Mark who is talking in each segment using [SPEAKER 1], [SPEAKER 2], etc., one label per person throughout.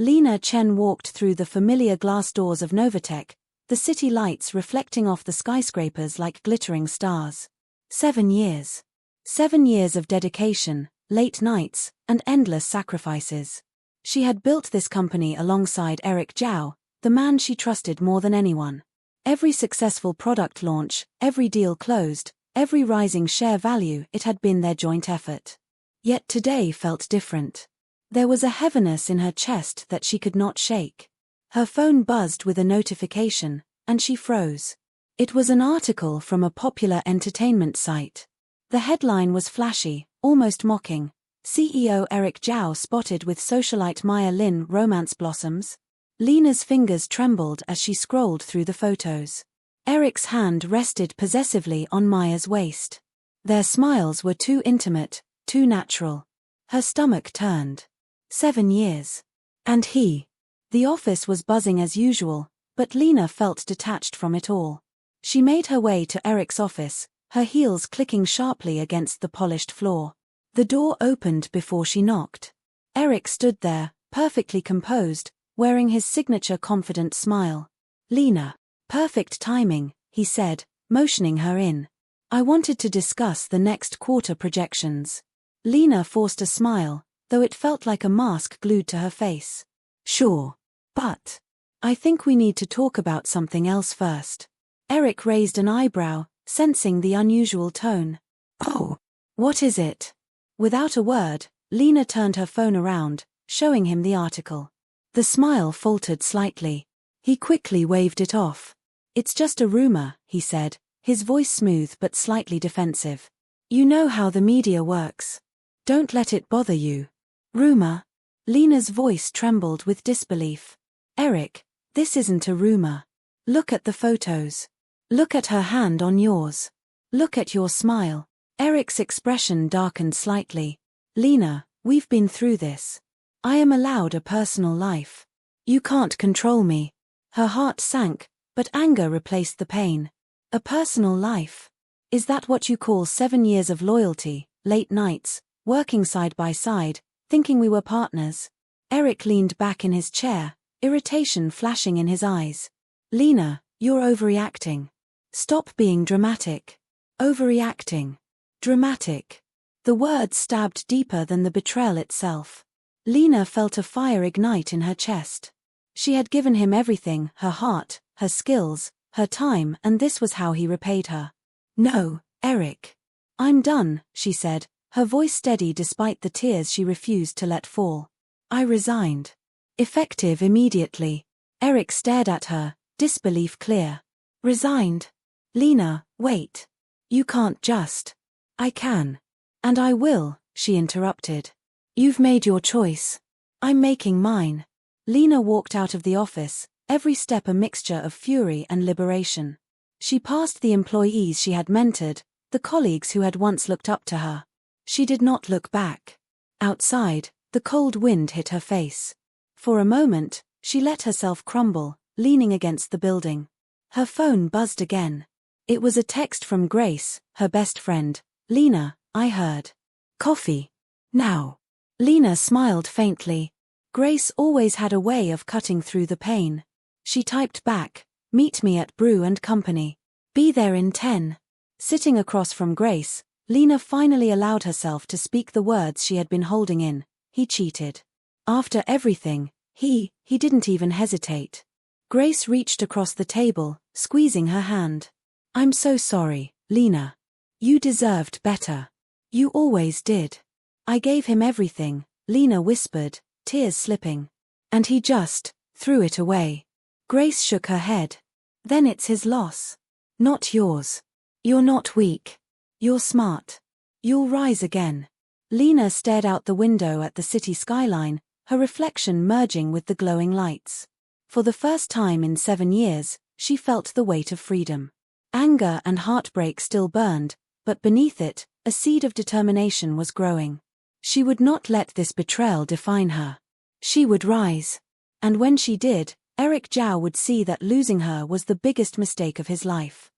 [SPEAKER 1] Lina Chen walked through the familiar glass doors of Novatech, the city lights reflecting off the skyscrapers like glittering stars. 7 years. 7 years of dedication, late nights, and endless sacrifices. She had built this company alongside Eric Zhao, the man she trusted more than anyone. Every successful product launch, every deal closed, every rising share value, it had been their joint effort. Yet today felt different. There was a heaviness in her chest that she could not shake. Her phone buzzed with a notification, and she froze. It was an article from a popular entertainment site. The headline was flashy, almost mocking. CEO Eric Zhao spotted with socialite Maya Lin romance blossoms. Lina's fingers trembled as she scrolled through the photos. Eric's hand rested possessively on Maya's waist. Their smiles were too intimate, too natural. Her stomach turned. 7 years. And he. The office was buzzing as usual, but Lina felt detached from it all. She made her way to Eric's office, her heels clicking sharply against the polished floor. The door opened before she knocked. Eric stood there, perfectly composed, wearing his signature confident smile. "Lina." "Perfect timing," he said, motioning her in. "I wanted to discuss the next quarter projections." Lina forced a smile, though it felt like a mask glued to her face. "Sure. But I think we need to talk about something else first." Eric raised an eyebrow, sensing the unusual tone. "Oh, what is it?" Without a word, Lina turned her phone around, showing him the article. The smile faltered slightly. He quickly waved it off. "It's just a rumor," he said, his voice smooth but slightly defensive. "You know how the media works. Don't let it bother you." "Rumor?" Lina's voice trembled with disbelief. "Eric, this isn't a rumor. Look at the photos. Look at her hand on yours. Look at your smile." Eric's expression darkened slightly. "Lina, we've been through this. I am allowed a personal life. You can't control me." Her heart sank, but anger replaced the pain. "A personal life? Is that what you call 7 years of loyalty, late nights, working side by side, thinking we were partners?" Eric leaned back in his chair, irritation flashing in his eyes. "Lina, you're overreacting. Stop being dramatic." "Overreacting. Dramatic." The words stabbed deeper than the betrayal itself. Lina felt a fire ignite in her chest. She had given him everything, her heart, her skills, her time, and this was how he repaid her. "No, Eric. I'm done," she said, her voice steady despite the tears she refused to let fall. "I resigned. Effective immediately." Eric stared at her, disbelief clear. "Resigned?" "Lina, wait. You can't just." "I can. And I will," she interrupted. "You've made your choice. I'm making mine." Lina walked out of the office, every step a mixture of fury and liberation. She passed the employees she had mentored, the colleagues who had once looked up to her. She did not look back. Outside, the cold wind hit her face. For a moment, she let herself crumble, leaning against the building. Her phone buzzed again. It was a text from Grace, her best friend. "Lina, I heard. Coffee. Now." Lina smiled faintly. Grace always had a way of cutting through the pain. She typed back, "Meet me at Brew and Company. Be there in 10. Sitting across from Grace, Lina finally allowed herself to speak the words she had been holding in. He cheated. After everything, he didn't even hesitate. Grace reached across the table, squeezing her hand. "I'm so sorry, Lina. You deserved better. You always did." "I gave him everything," Lina whispered, tears slipping. "And he just threw it away." Grace shook her head. "Then it's his loss. Not yours. You're not weak. You're smart. You'll rise again." Lina stared out the window at the city skyline, her reflection merging with the glowing lights. For the first time in 7 years, she felt the weight of freedom. Anger and heartbreak still burned, but beneath it, a seed of determination was growing. She would not let this betrayal define her. She would rise. And when she did, Eric Zhao would see that losing her was the biggest mistake of his life.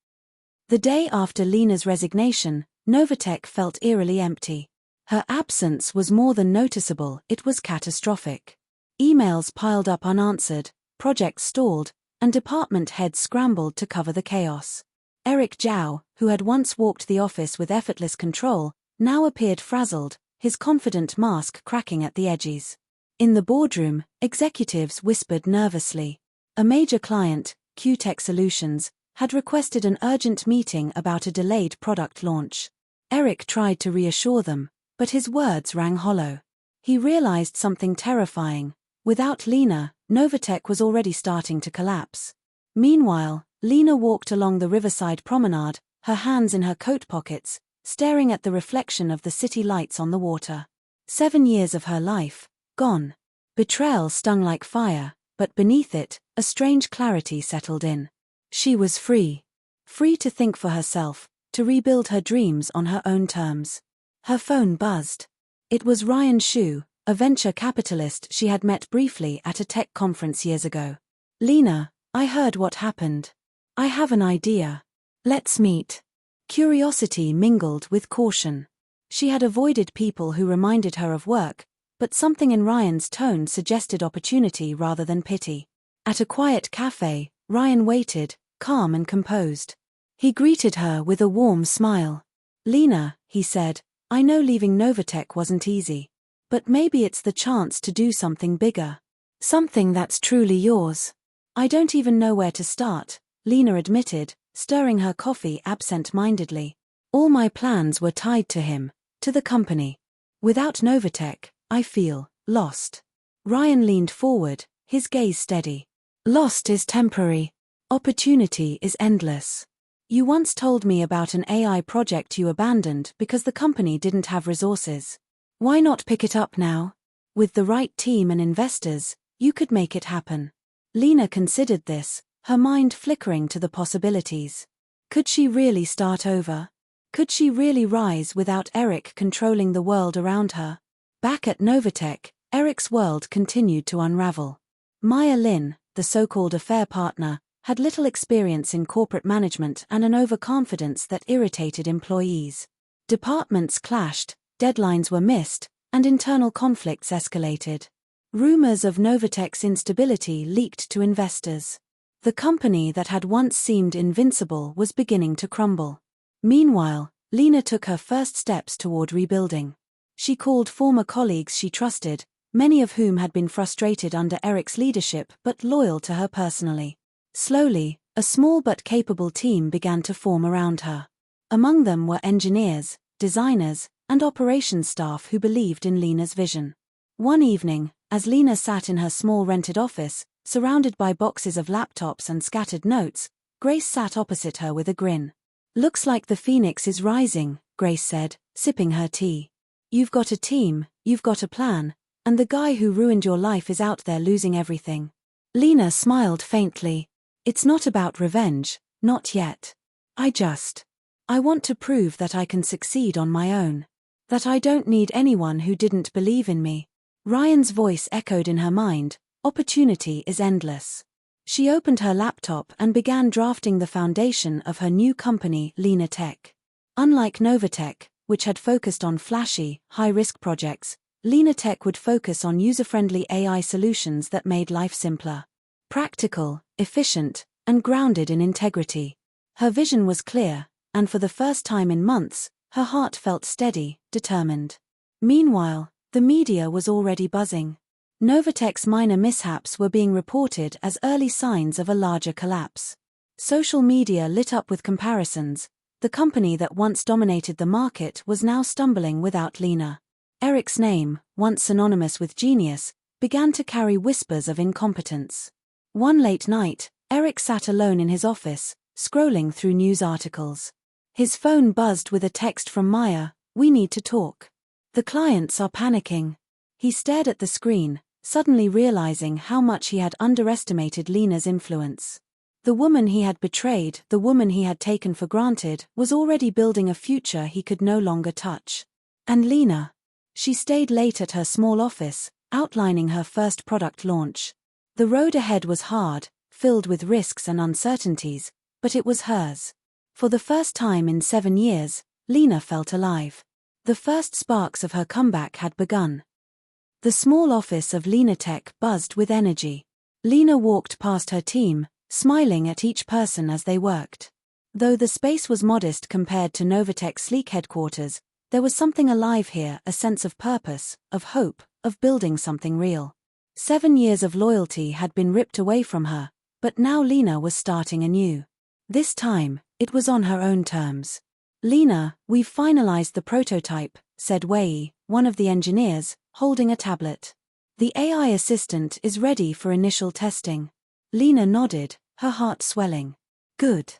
[SPEAKER 1] The day after Lina's resignation, Novatech felt eerily empty. Her absence was more than noticeable, it was catastrophic. Emails piled up unanswered, projects stalled, and department heads scrambled to cover the chaos. Eric Zhao, who had once walked the office with effortless control, now appeared frazzled, his confident mask cracking at the edges. In the boardroom, executives whispered nervously. A major client, Q-Tech Solutions, had requested an urgent meeting about a delayed product launch. Eric tried to reassure them, but his words rang hollow. He realized something terrifying. Without Lina, Novatech was already starting to collapse. Meanwhile, Lina walked along the riverside promenade, her hands in her coat pockets, staring at the reflection of the city lights on the water. 7 years of her life, gone. Betrayal stung like fire, but beneath it, a strange clarity settled in. She was free. Free to think for herself, to rebuild her dreams on her own terms. Her phone buzzed. It was Ryan Shu, a venture capitalist she had met briefly at a tech conference years ago. "Lina, I heard what happened. I have an idea. Let's meet." Curiosity mingled with caution. She had avoided people who reminded her of work, but something in Ryan's tone suggested opportunity rather than pity. At a quiet cafe, Ryan waited, calm and composed. He greeted her with a warm smile. "Lina," he said, "I know leaving Novatech wasn't easy. But maybe it's the chance to do something bigger. Something that's truly yours." "I don't even know where to start," Lina admitted, stirring her coffee absent-mindedly. "All my plans were tied to him, to the company. Without Novatech, I feel lost." Ryan leaned forward, his gaze steady. "Lost is temporary. Opportunity is endless. You once told me about an AI project you abandoned because the company didn't have resources. Why not pick it up now? With the right team and investors, you could make it happen." Lina considered this, her mind flickering to the possibilities. Could she really start over? Could she really rise without Eric controlling the world around her? Back at Novatech, Eric's world continued to unravel. Maya Lin, the so-called affair partner, had little experience in corporate management and an overconfidence that irritated employees. Departments clashed, deadlines were missed, and internal conflicts escalated. Rumors of Novatech's instability leaked to investors. The company that had once seemed invincible was beginning to crumble. Meanwhile, Lina took her first steps toward rebuilding. She called former colleagues she trusted, many of whom had been frustrated under Eric's leadership but loyal to her personally. Slowly, a small but capable team began to form around her. Among them were engineers, designers, and operations staff who believed in Lina's vision. One evening, as Lina sat in her small rented office, surrounded by boxes of laptops and scattered notes, Grace sat opposite her with a grin. "Looks like the phoenix is rising," Grace said, sipping her tea. "You've got a team, you've got a plan, and the guy who ruined your life is out there losing everything." Lina smiled faintly. "It's not about revenge, not yet. I want to prove that I can succeed on my own. That I don't need anyone who didn't believe in me." Ryan's voice echoed in her mind, "Opportunity is endless." She opened her laptop and began drafting the foundation of her new company, Lina Tech. Unlike Novatech, which had focused on flashy, high-risk projects, Lina Tech would focus on user-friendly AI solutions that made life simpler. Practical, efficient, and grounded in integrity. Her vision was clear, and for the first time in months, her heart felt steady, determined. Meanwhile, the media was already buzzing. Novatech's minor mishaps were being reported as early signs of a larger collapse. Social media lit up with comparisons. The company that once dominated the market was now stumbling without Lina. Eric's name, once synonymous with genius, began to carry whispers of incompetence. One late night, Eric sat alone in his office, scrolling through news articles. His phone buzzed with a text from Maya, "We need to talk. The clients are panicking." He stared at the screen, suddenly realizing how much he had underestimated Lina's influence. The woman he had betrayed, the woman he had taken for granted, was already building a future he could no longer touch. And Lina? She stayed late at her small office, outlining her first product launch. The road ahead was hard, filled with risks and uncertainties, but it was hers. For the first time in 7 years, Lina felt alive. The first sparks of her comeback had begun. The small office of Lina Tech buzzed with energy. Lina walked past her team, smiling at each person as they worked. Though the space was modest compared to Novatech's sleek headquarters, there was something alive here, a sense of purpose, of hope, of building something real. 7 years of loyalty had been ripped away from her, but now Lina was starting anew. This time, it was on her own terms. "Lina, we've finalized the prototype," said Wei, one of the engineers, holding a tablet. "The AI assistant is ready for initial testing." Lina nodded, her heart swelling. "Good.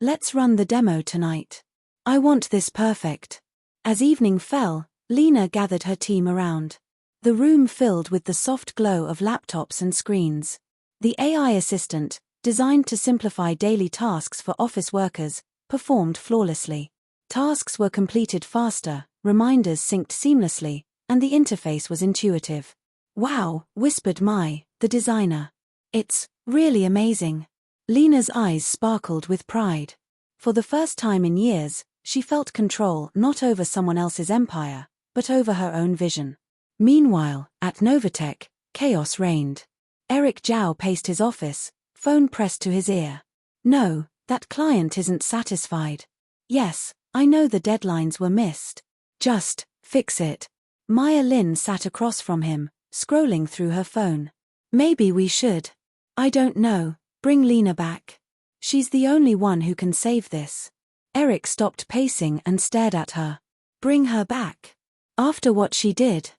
[SPEAKER 1] Let's run the demo tonight. I want this perfect." As evening fell, Lina gathered her team around. The room filled with the soft glow of laptops and screens. The AI assistant, designed to simplify daily tasks for office workers, performed flawlessly. Tasks were completed faster, reminders synced seamlessly, and the interface was intuitive. "Wow," whispered Mai, the designer. "It's really amazing." Lina's eyes sparkled with pride. For the first time in years, she felt control not over someone else's empire, but over her own vision. Meanwhile, at Novatech, chaos reigned. Eric Zhao paced his office, phone pressed to his ear. "No, that client isn't satisfied." "Yes, I know the deadlines were missed. Just fix it." Maya Lin sat across from him, scrolling through her phone. "Maybe we should. I don't know, bring Lina back. She's the only one who can save this." Eric stopped pacing and stared at her. "Bring her back? After what she did?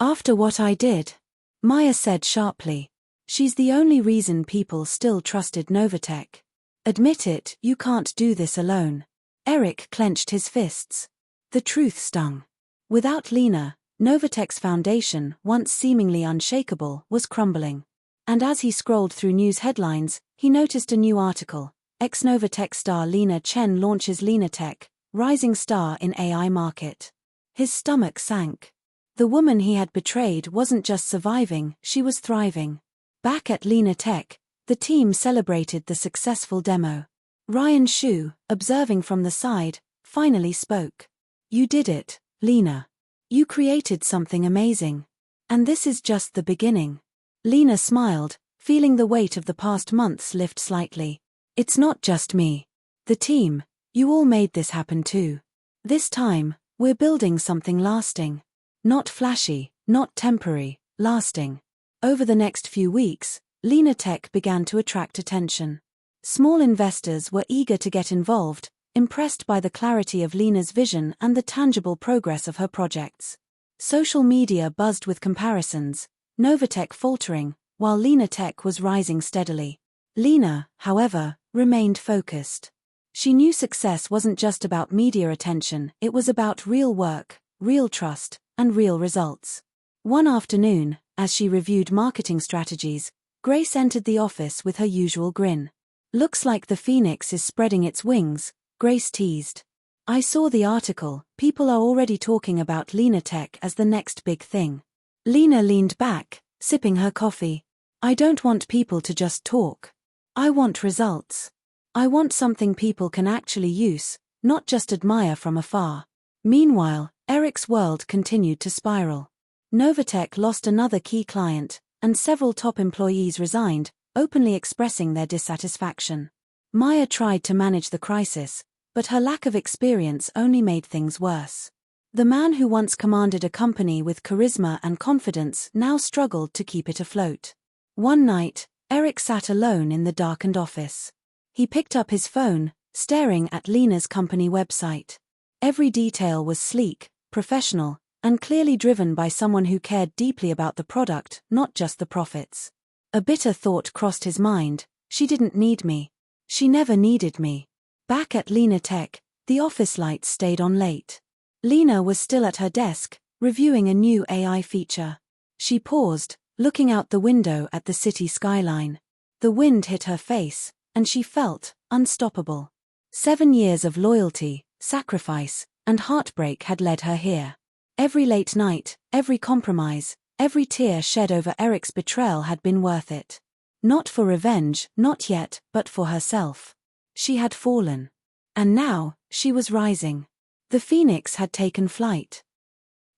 [SPEAKER 1] After what I did?" Maya said sharply. "She's the only reason people still trusted Novatech. Admit it, you can't do this alone." Eric clenched his fists. The truth stung. Without Lina, Novatech's foundation, once seemingly unshakable, was crumbling. And as he scrolled through news headlines, he noticed a new article. Ex-Novatech star Lina Chen launches Lina Tech, rising star in AI market. His stomach sank. The woman he had betrayed wasn't just surviving, she was thriving. Back at Lina Tech, the team celebrated the successful demo. Ryan Shu, observing from the side, finally spoke. "You did it, Lina. You created something amazing. And this is just the beginning." Lina smiled, feeling the weight of the past months lift slightly. "It's not just me. The team, you all made this happen too. This time, we're building something lasting. Not flashy, not temporary, lasting." Over the next few weeks, Lina Tech began to attract attention. Small investors were eager to get involved, impressed by the clarity of Lina's vision and the tangible progress of her projects. Social media buzzed with comparisons, Novatech faltering, while Lina Tech was rising steadily. Lina, however, remained focused. She knew success wasn't just about media attention, it was about real work, real trust, and real results. One afternoon, as she reviewed marketing strategies, Grace entered the office with her usual grin. "Looks like the phoenix is spreading its wings," Grace teased. "I saw the article, people are already talking about Lina Tech as the next big thing." Lina leaned back, sipping her coffee. "I don't want people to just talk. I want results. I want something people can actually use, not just admire from afar." Meanwhile, Eric's world continued to spiral. Novatech lost another key client, and several top employees resigned, openly expressing their dissatisfaction. Maya tried to manage the crisis, but her lack of experience only made things worse. The man who once commanded a company with charisma and confidence now struggled to keep it afloat. One night, Eric sat alone in the darkened office. He picked up his phone, staring at Lina's company website. Every detail was sleek, professional, and clearly driven by someone who cared deeply about the product, not just the profits. A bitter thought crossed his mind: she didn't need me. She never needed me. Back at Lina Tech, the office lights stayed on late. Lina was still at her desk, reviewing a new AI feature. She paused, looking out the window at the city skyline. The wind hit her face, and she felt unstoppable. 7 years of loyalty, sacrifice, and heartbreak had led her here. Every late night, every compromise, every tear shed over Eric's betrayal had been worth it. Not for revenge, not yet, but for herself. She had fallen. And now, she was rising. The phoenix had taken flight.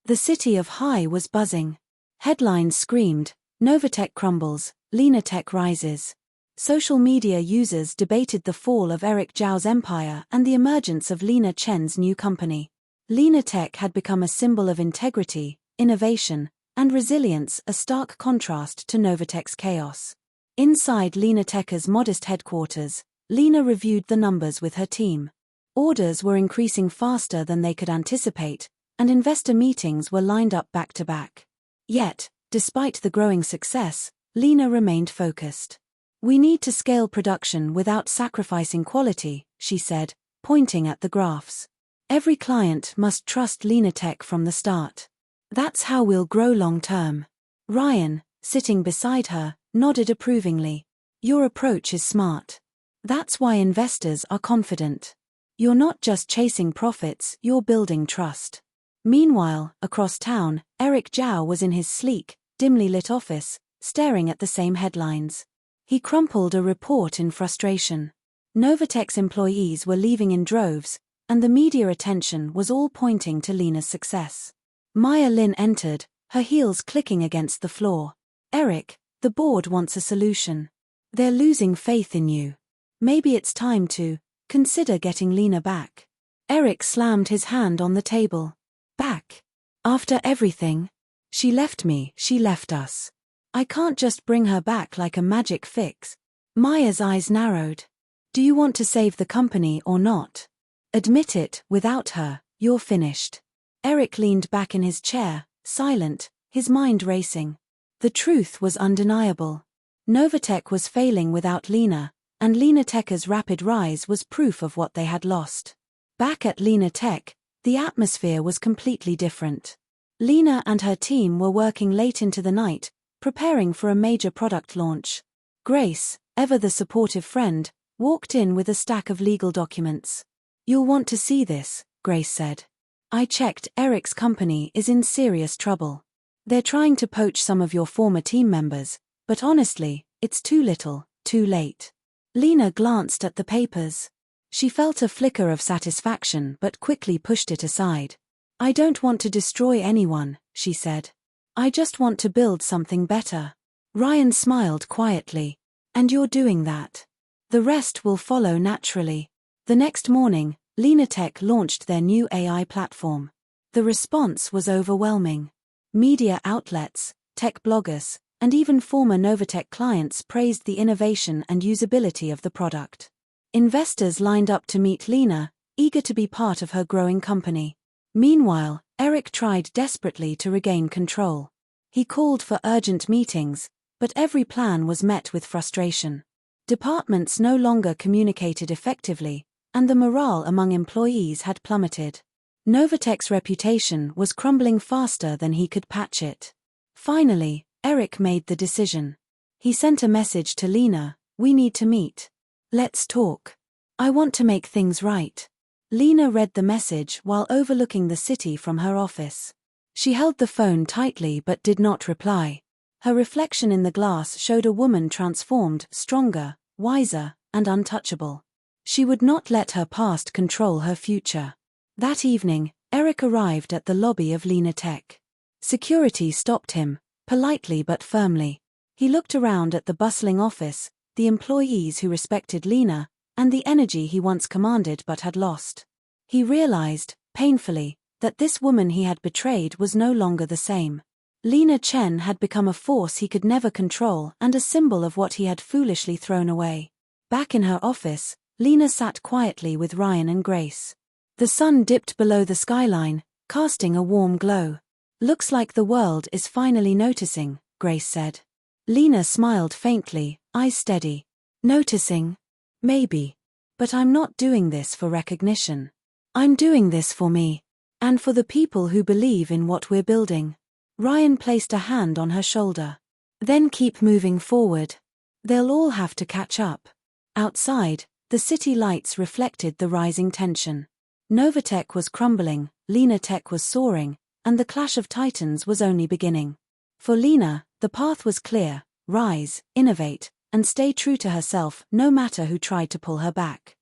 [SPEAKER 1] The city of High was buzzing. Headlines screamed, Novatech crumbles, Lina Tech rises. Social media users debated the fall of Eric Zhao's empire and the emergence of Lina Chen's new company. Lina Tech had become a symbol of integrity, innovation, and resilience, a stark contrast to Novatech's chaos. Inside Lina Tech's modest headquarters, Lina reviewed the numbers with her team. Orders were increasing faster than they could anticipate, and investor meetings were lined up back-to-back. Yet, despite the growing success, Lina remained focused. "We need to scale production without sacrificing quality," she said, pointing at the graphs. "Every client must trust Lina Tech from the start. That's how we'll grow long-term." Ryan, sitting beside her, nodded approvingly. "Your approach is smart. That's why investors are confident. You're not just chasing profits, you're building trust." Meanwhile, across town, Eric Zhao was in his sleek, dimly lit office, staring at the same headlines. He crumpled a report in frustration. Novatech's employees were leaving in droves, and the media attention was all pointing to Lina's success. Maya Lin entered, her heels clicking against the floor. "Eric, the board wants a solution. They're losing faith in you. Maybe it's time to consider getting Lina back." Eric slammed his hand on the table. "Back? After everything? She left me, she left us. I can't just bring her back like a magic fix." Maya's eyes narrowed. "Do you want to save the company or not? Admit it, without her, you're finished." Eric leaned back in his chair, silent, his mind racing. The truth was undeniable. Novatech was failing without Lina, and Lina Tech's rapid rise was proof of what they had lost. Back at Lina Tech, the atmosphere was completely different. Lina and her team were working late into the night, preparing for a major product launch. Grace, ever the supportive friend, walked in with a stack of legal documents. "You'll want to see this," Grace said. "I checked, Eric's company is in serious trouble. They're trying to poach some of your former team members, but honestly, it's too little, too late." Lina glanced at the papers. She felt a flicker of satisfaction but quickly pushed it aside. "I don't want to destroy anyone," she said. "I just want to build something better." Ryan smiled quietly. "And you're doing that. The rest will follow naturally." The next morning, Lina Tech launched their new AI platform. The response was overwhelming. Media outlets, tech bloggers, and even former Novatech clients praised the innovation and usability of the product. Investors lined up to meet Lina, eager to be part of her growing company. Meanwhile, Eric tried desperately to regain control. He called for urgent meetings, but every plan was met with frustration. Departments no longer communicated effectively, and the morale among employees had plummeted. Novatech's reputation was crumbling faster than he could patch it. Finally, Eric made the decision. He sent a message to Lina, "We need to meet. Let's talk. I want to make things right." Lina read the message while overlooking the city from her office. She held the phone tightly but did not reply. Her reflection in the glass showed a woman transformed, stronger, wiser, and untouchable. She would not let her past control her future. That evening, Eric arrived at the lobby of Lina Tech. Security stopped him, politely but firmly. He looked around at the bustling office, the employees who respected Lina, and the energy he once commanded but had lost. He realized, painfully, that this woman he had betrayed was no longer the same. Lina Chen had become a force he could never control and a symbol of what he had foolishly thrown away. Back in her office, Lina sat quietly with Ryan and Grace. The sun dipped below the skyline, casting a warm glow. "Looks like the world is finally noticing," Grace said. Lina smiled faintly, eyes steady. "Noticing? Maybe. But I'm not doing this for recognition. I'm doing this for me. And for the people who believe in what we're building." Ryan placed a hand on her shoulder. "Then keep moving forward. They'll all have to catch up." Outside, the city lights reflected the rising tension. Novatech was crumbling, Lina Tech was soaring, and the clash of titans was only beginning. For Lina, the path was clear: rise, innovate, and stay true to herself no matter who tried to pull her back.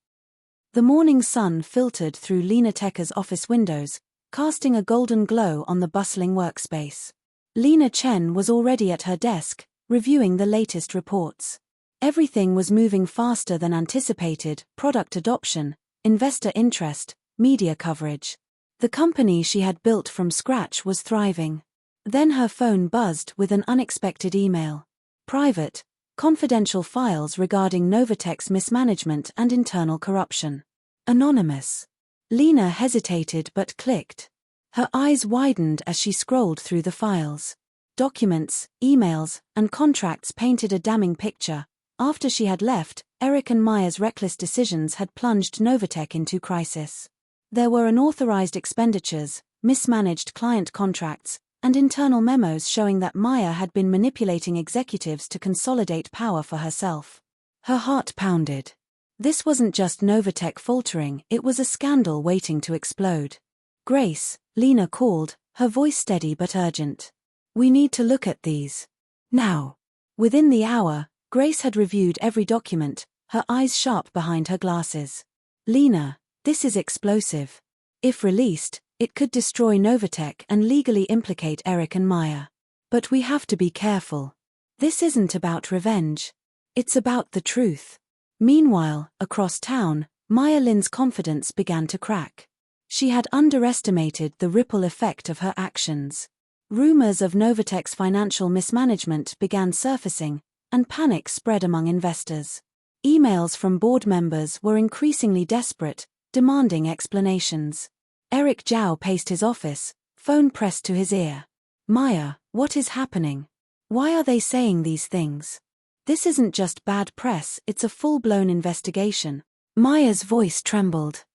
[SPEAKER 1] The morning sun filtered through Lina Tech's office windows, casting a golden glow on the bustling workspace. Lina Chen was already at her desk, reviewing the latest reports. Everything was moving faster than anticipated: product adoption, investor interest, media coverage. The company she had built from scratch was thriving. Then her phone buzzed with an unexpected email. Private, confidential files regarding Novatech's mismanagement and internal corruption. Anonymous. Lina hesitated but clicked. Her eyes widened as she scrolled through the files. Documents, emails, and contracts painted a damning picture. After she had left, Eric and Maya's reckless decisions had plunged Novatech into crisis. There were unauthorized expenditures, mismanaged client contracts, and internal memos showing that Maya had been manipulating executives to consolidate power for herself. Her heart pounded. This wasn't just Novatech faltering, it was a scandal waiting to explode. "Grace," Lina called, her voice steady but urgent. "We need to look at these. Now." Within the hour, Grace had reviewed every document, her eyes sharp behind her glasses. "Lina, this is explosive. If released, it could destroy Novatech and legally implicate Eric and Maya. But we have to be careful. This isn't about revenge. It's about the truth." Meanwhile, across town, Maya Lin's confidence began to crack. She had underestimated the ripple effect of her actions. Rumors of Novatech's financial mismanagement began surfacing, and panic spread among investors. Emails from board members were increasingly desperate, demanding explanations. Eric Zhao paced his office, phone pressed to his ear. "Maya, what is happening? Why are they saying these things? This isn't just bad press, it's a full-blown investigation." Maya's voice trembled.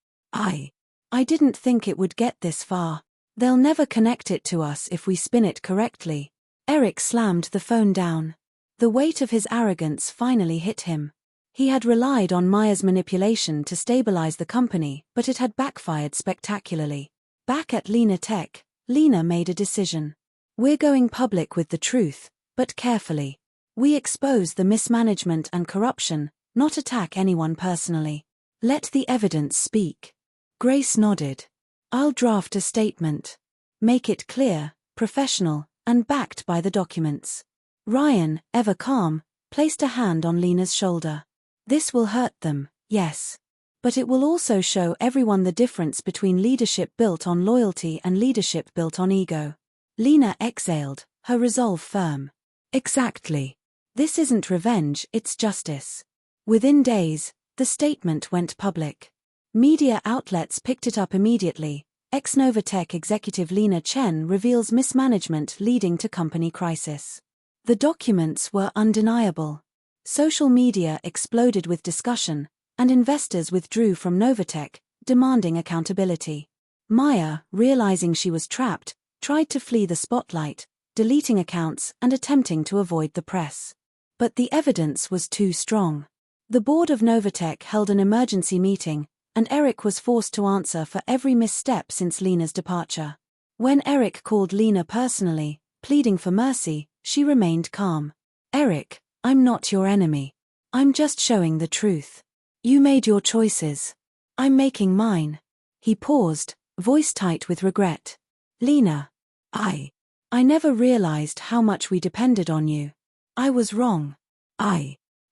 [SPEAKER 1] I didn't think it would get this far. They'll never connect it to us if we spin it correctly." Eric slammed the phone down. The weight of his arrogance finally hit him. He had relied on Maya's manipulation to stabilize the company, but it had backfired spectacularly. Back at Lina Tech, Lina made a decision. "We're going public with the truth, but carefully. We expose the mismanagement and corruption, not attack anyone personally. Let the evidence speak." Grace nodded. "I'll draft a statement. Make it clear, professional, and backed by the documents." Ryan, ever calm, placed a hand on Lina's shoulder. "This will hurt them, yes. But it will also show everyone the difference between leadership built on loyalty and leadership built on ego." Lina exhaled, her resolve firm. "Exactly. This isn't revenge, it's justice." Within days, the statement went public. Media outlets picked it up immediately. Ex-Novatech executive Lina Chen reveals mismanagement leading to company crisis. The documents were undeniable. Social media exploded with discussion, and investors withdrew from Novatech, demanding accountability. Maya, realizing she was trapped, tried to flee the spotlight, deleting accounts and attempting to avoid the press. But the evidence was too strong. The board of Novatech held an emergency meeting, and Eric was forced to answer for every misstep since Lina's departure. When Eric called Lina personally, pleading for mercy, she remained calm. "Eric, I'm not your enemy. I'm just showing the truth. You made your choices. I'm making mine." He paused, voice tight with regret. "Lina, I never realized how much we depended on you. I was wrong."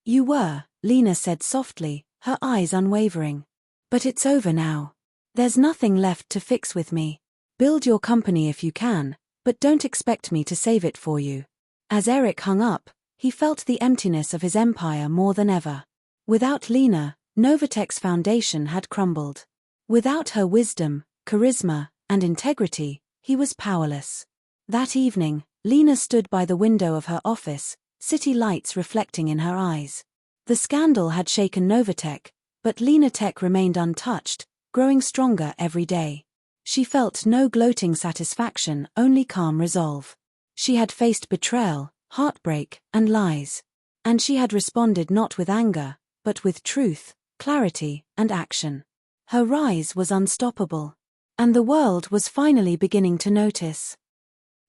[SPEAKER 1] "You were," Lina said softly, her eyes unwavering. "But it's over now. There's nothing left to fix with me. Build your company if you can, but don't expect me to save it for you." As Eric hung up, he felt the emptiness of his empire more than ever. Without Lina, Novatech's foundation had crumbled. Without her wisdom, charisma, and integrity, he was powerless. That evening, Lina stood by the window of her office, city lights reflecting in her eyes. The scandal had shaken Novatech, but Lina Tech remained untouched, growing stronger every day. She felt no gloating satisfaction, only calm resolve. She had faced betrayal, heartbreak, and lies. And she had responded not with anger, but with truth, clarity, and action. Her rise was unstoppable. And the world was finally beginning to notice.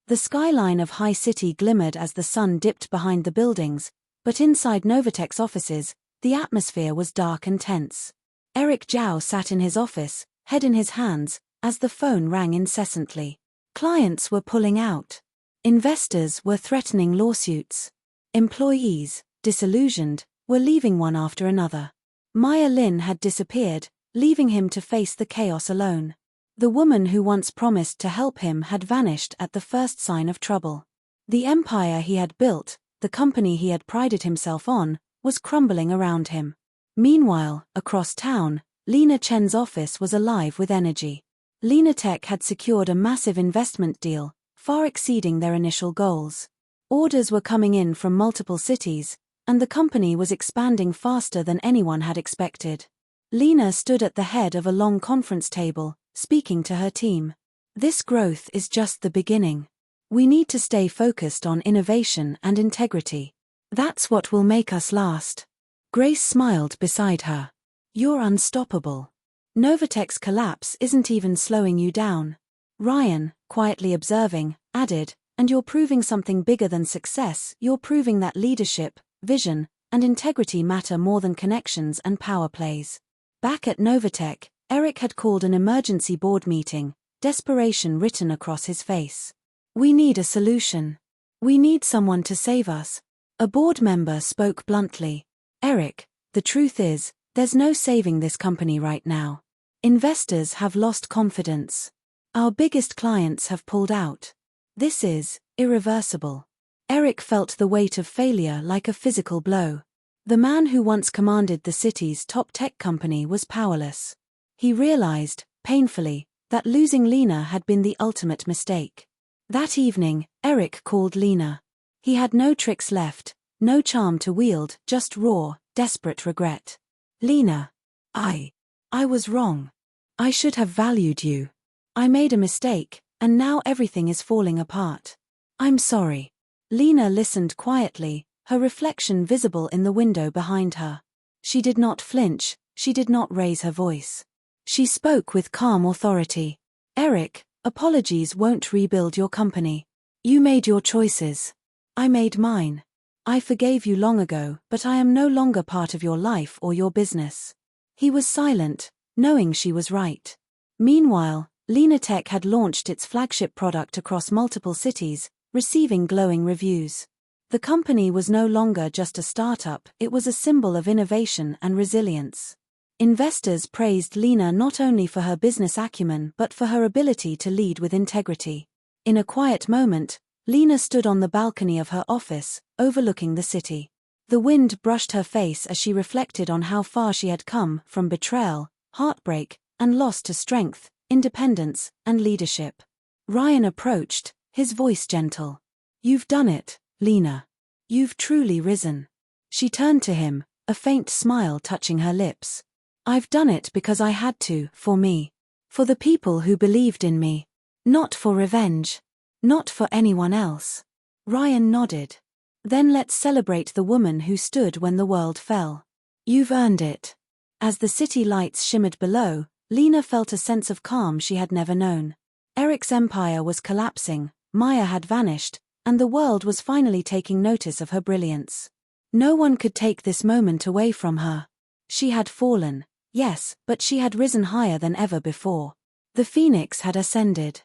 [SPEAKER 1] The skyline of High City glimmered as the sun dipped behind the buildings, but inside Novatech's offices, the atmosphere was dark and tense. Eric Zhao sat in his office, head in his hands, as the phone rang incessantly. Clients were pulling out. Investors were threatening lawsuits. Employees, disillusioned, were leaving one after another. Lin had disappeared, leaving him to face the chaos alone. The woman who once promised to help him had vanished at the first sign of trouble. The empire he had built, the company he had prided himself on, was crumbling around him. Meanwhile, across town, Lina Chen's office was alive with energy. Lina Tech had secured a massive investment deal, far exceeding their initial goals. Orders were coming in from multiple cities, and the company was expanding faster than anyone had expected. Lina stood at the head of a long conference table, speaking to her team. This growth is just the beginning. We need to stay focused on innovation and integrity. That's what will make us last. Grace smiled beside her. You're unstoppable. Novatech's collapse isn't even slowing you down. Ryan, quietly observing, added, and you're proving something bigger than success. You're proving that leadership, vision, and integrity matter more than connections and power plays. Back at Novatech, Eric had called an emergency board meeting, desperation written across his face. We need a solution. We need someone to save us. A board member spoke bluntly. Eric, the truth is, there's no saving this company right now. Investors have lost confidence. Our biggest clients have pulled out. This is irreversible. Eric felt the weight of failure like a physical blow. The man who once commanded the city's top tech company was powerless. He realized, painfully, that losing Lina had been the ultimate mistake. That evening, Eric called Lina. He had no tricks left, no charm to wield, just raw, desperate regret. Lina. I was wrong. I should have valued you. I made a mistake, and now everything is falling apart. I'm sorry. Lina listened quietly, her reflection visible in the window behind her. She did not flinch, she did not raise her voice. She spoke with calm authority. Eric, apologies won't rebuild your company. You made your choices. I made mine. I forgave you long ago, but I am no longer part of your life or your business. He was silent, knowing she was right. Meanwhile, Lina Tech had launched its flagship product across multiple cities, receiving glowing reviews. The company was no longer just a startup, it was a symbol of innovation and resilience. Investors praised Lina not only for her business acumen but for her ability to lead with integrity. In a quiet moment, Lina stood on the balcony of her office, overlooking the city. The wind brushed her face as she reflected on how far she had come from betrayal, heartbreak, and loss to strength, independence, and leadership. Ryan approached, his voice gentle. You've done it, Lina. You've truly risen. She turned to him, a faint smile touching her lips. I've done it because I had to, for me. For the people who believed in me. Not for revenge. Not for anyone else. Ryan nodded. Then let's celebrate the woman who stood when the world fell. You've earned it. As the city lights shimmered below, Lina felt a sense of calm she had never known. Eric's empire was collapsing, Maya had vanished, and the world was finally taking notice of her brilliance. No one could take this moment away from her. She had fallen, yes, but she had risen higher than ever before. The phoenix had ascended.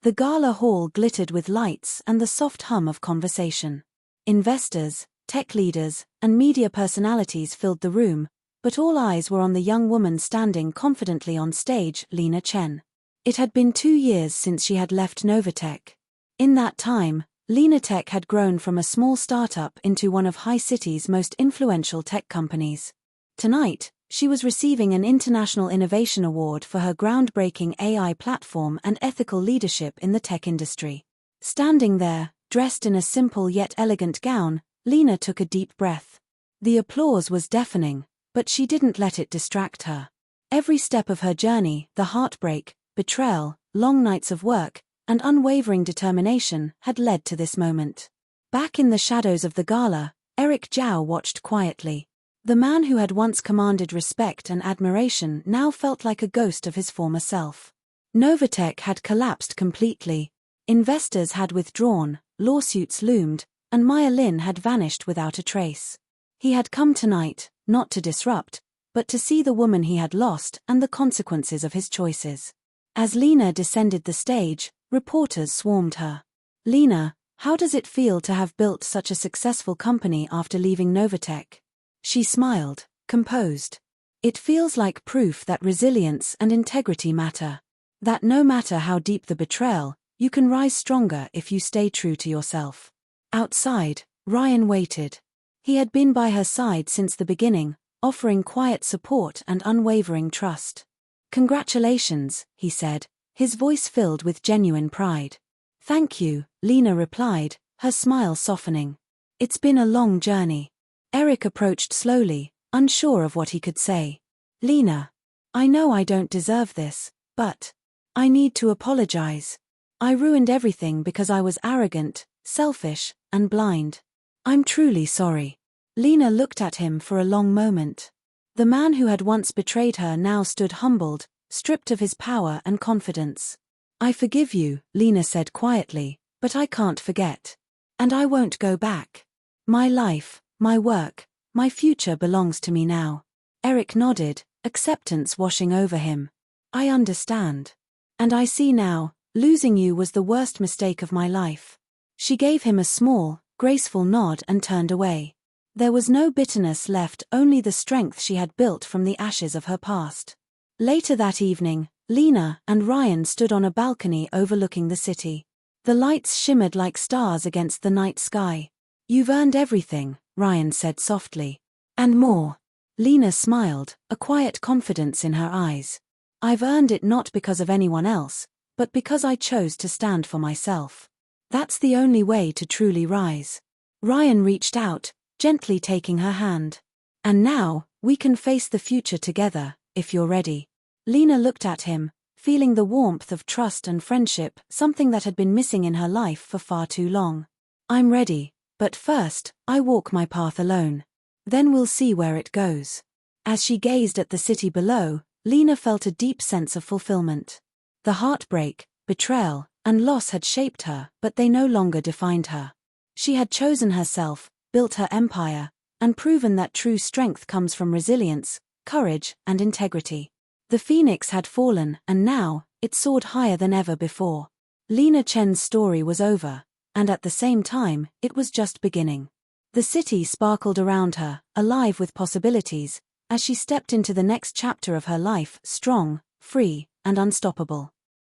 [SPEAKER 1] The gala hall glittered with lights and the soft hum of conversation. Investors, tech leaders, and media personalities filled the room, but all eyes were on the young woman standing confidently on stage, Lina Chen. It had been 2 years since she had left Novatech. In that time, Lina Tech had grown from a small startup into one of High City's most influential tech companies. Tonight, she was receiving an International Innovation Award for her groundbreaking AI platform and ethical leadership in the tech industry. Standing there, dressed in a simple yet elegant gown, Lina took a deep breath. The applause was deafening, but she didn't let it distract her. Every step of her journey, the heartbreak, betrayal, long nights of work, and unwavering determination had led to this moment. Back in the shadows of the gala, Eric Zhao watched quietly. The man who had once commanded respect and admiration now felt like a ghost of his former self. Novatech had collapsed completely. Investors had withdrawn, lawsuits loomed, and Lin had vanished without a trace. He had come tonight, not to disrupt, but to see the woman he had lost and the consequences of his choices. As Lina descended the stage, reporters swarmed her. Lina, how does it feel to have built such a successful company after leaving Novatech? She smiled, composed. It feels like proof that resilience and integrity matter. That no matter how deep the betrayal, you can rise stronger if you stay true to yourself. Outside, Ryan waited. He had been by her side since the beginning, offering quiet support and unwavering trust. "Congratulations," he said, his voice filled with genuine pride. "Thank you," Lina replied, her smile softening. "It's been a long journey." Eric approached slowly, unsure of what he could say. "Lina, I know I don't deserve this, but I need to apologize. I ruined everything because I was arrogant, selfish, and blind. I'm truly sorry." Lina looked at him for a long moment. The man who had once betrayed her now stood humbled, stripped of his power and confidence. "I forgive you," Lina said quietly, "but I can't forget. And I won't go back. My life, my work, my future belongs to me now." Eric nodded, acceptance washing over him. "I understand. And I see now, losing you was the worst mistake of my life." She gave him a small, graceful nod and turned away. There was no bitterness left, only the strength she had built from the ashes of her past. Later that evening, Lina and Ryan stood on a balcony overlooking the city. The lights shimmered like stars against the night sky. "You've earned everything," Ryan said softly. "And more." Lina smiled, a quiet confidence in her eyes. "I've earned it not because of anyone else, but because I chose to stand for myself. That's the only way to truly rise." Ryan reached out, gently taking her hand. "And now, we can face the future together, if you're ready." Lina looked at him, feeling the warmth of trust and friendship, something that had been missing in her life for far too long. "I'm ready, but first, I walk my path alone. Then we'll see where it goes." As she gazed at the city below, Lina felt a deep sense of fulfillment. The heartbreak, betrayal, and loss had shaped her, but they no longer defined her. She had chosen herself, built her empire, and proven that true strength comes from resilience, courage, and integrity. The phoenix had fallen, and now, it soared higher than ever before. Lina Chen's story was over, and at the same time, it was just beginning. The city sparkled around her, alive with possibilities, as she stepped into the next chapter of her life, strong, free, and unstoppable.